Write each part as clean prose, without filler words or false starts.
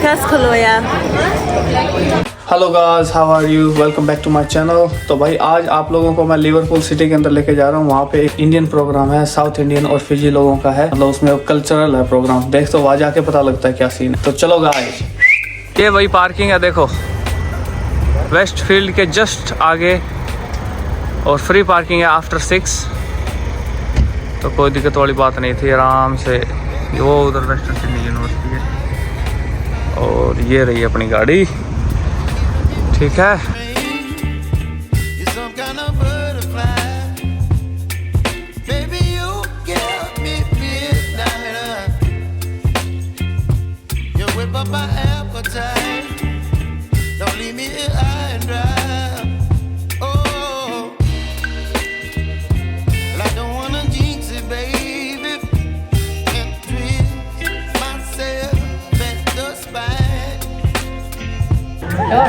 Vikas, KALOYA. Hello guys, how are you? Welcome back to my channel. तो भाई आज आप लोगों को मैं लिवरपूल सिटी के अंदर लेके जा रहा हूँ। वहाँ पे एक इंडियन प्रोग्राम है, साउथ इंडियन और फिजी लोगों का है। मतलब उसमें कल्चरल है प्रोग्राम। देख तो वहाँ जाके पता लगता है क्या सीन है। तो चलो गाइस, ये वही पार्किंग है, देखो वेस्ट फील्ड के जस्ट आगे, और फ्री पार्किंग है आफ्टर 6। तो कोई दिक्कत वाली बात नहीं थी, आराम से। वो उधर वेस्टर्न सिडनी यूनिवर्सिटी है और ये रही अपनी गाड़ी, ठीक है।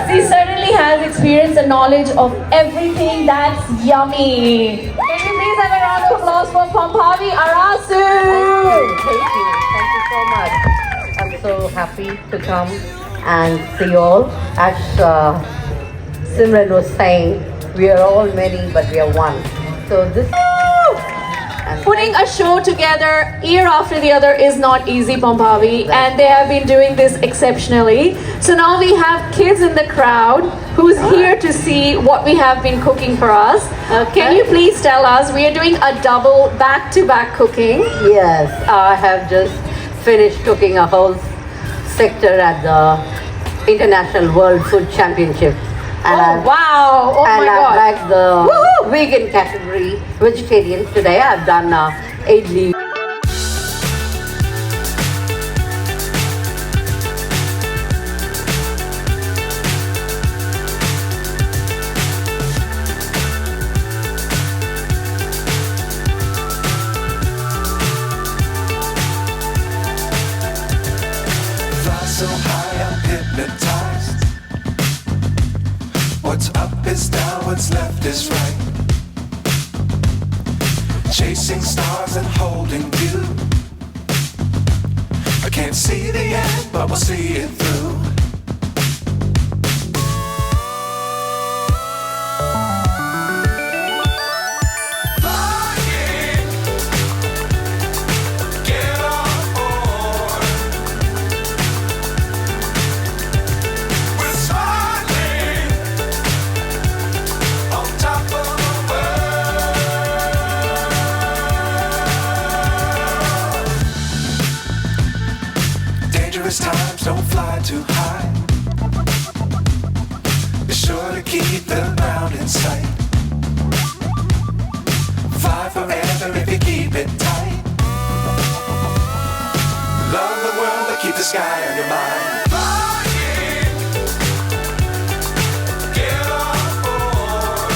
She certainly has experience and knowledge of everything that's yummy. Can we please have a round of applause for Pampavi Arasu? Thank you so much. I'm so happy to come and see you all. As Simran was saying, we are all many, but we are one. So this. Putting a show together year after the other is not easy, Pampavi, and they have been doing this exceptionally. So now we have kids in the crowd who's here to see what we have been cooking for us. Can you please tell us, we are doing a double back-to-back cooking. Yes, I have just finished cooking a whole sector at the International World Food Championship. And wow! Oh and my I've God! bagged the vegan category, vegetarian. Today I've done idli. Fly so high, I'm hypnotized. What's up is down, what's left is right. Chasing stars and holding you. I can't see the end, but we'll see it through. Flying, get on board. We're smiling on top of the world. Dangerous times, don't fly too high. Be sure to keep the ground in sight. Fly forever if you keep it tight. Love the world, but keep the sky on your mind. Flying, get on board.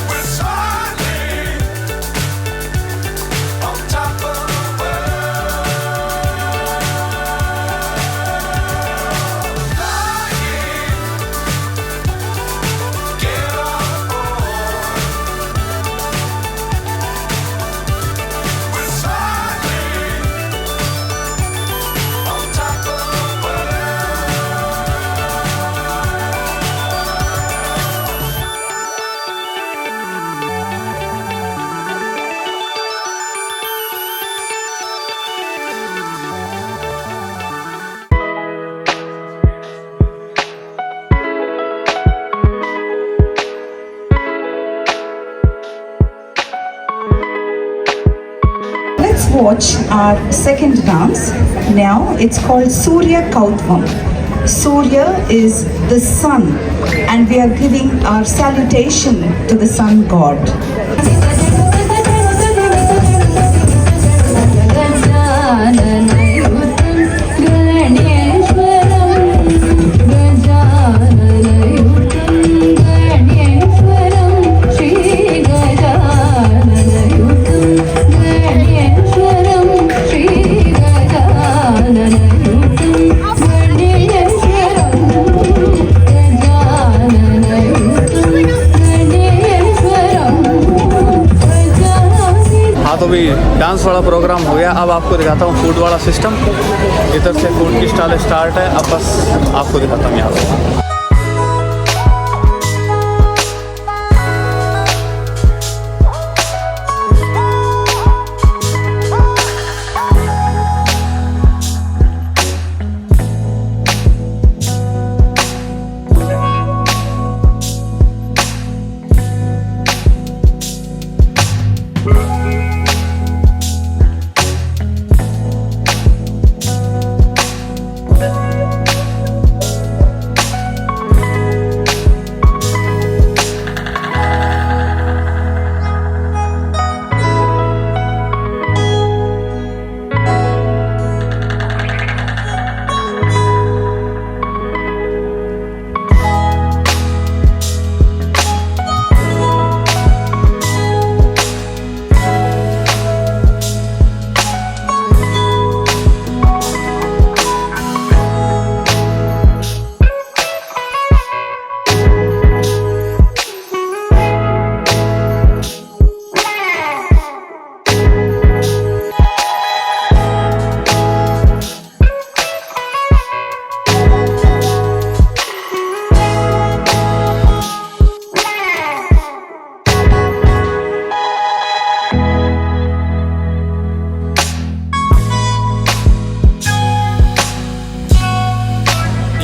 We're smiling on top of the world. Flying, get on board. We're smiling on top of the world. Let's watch our second dance. Now it's called Surya Kautvam. Surya is the sun, and we are giving our salutation to the sun god. Gajana dance वाला programme हो गया। अब आपको दिखाता हूँ food वाला system. इधर से फूड की स्टॉल स्टार्ट है। अब बस आपको दिखाता हूँ यहाँ पे।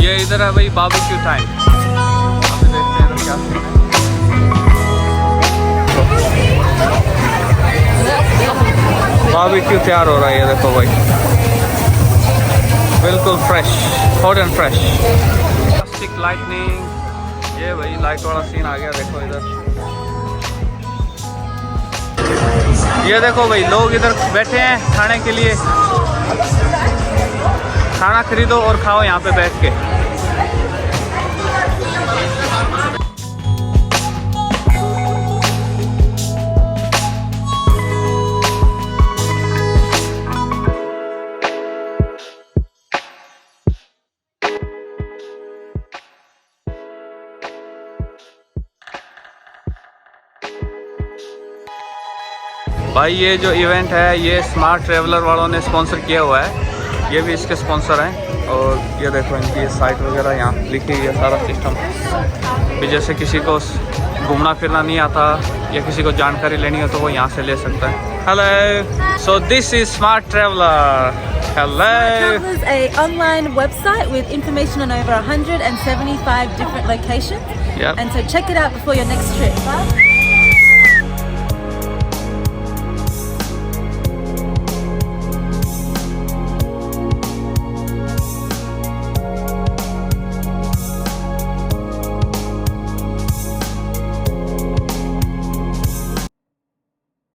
ये इधर है भाई बारबेक्यू टाइम। अभी देखते हैं क्या बारबेक्यू तैयार हो रहा है। ये देखो भाई बिल्कुल fresh, hot and fresh. Plastic lightning, ये भाई लाइट वाला सीन आ गया। देखो इधर, ये देखो भाई लोग इधर बैठे हैं खाने के लिए। खाना खरीदो और खाओ यहाँ पे बैठ के। भाई ये जो इवेंट है ये स्मार्ट ट्रेवलर वालों ने स्पॉन्सर किया हुआ है। ये भी इसके स्पॉन्सर हैं। और ये देखो इनकी साइट वगैरह यहाँ लिखी हुई है, सारा सिस्टम भी। जैसे किसी को घूमना फिरना नहीं आता या किसी को जानकारी लेनी हो तो वो यहाँ से ले सकता है। Hello, so this is smart traveller. Hello. Travel is an online website with information on over 175 different locations. Yep. And so check it out before your next trip.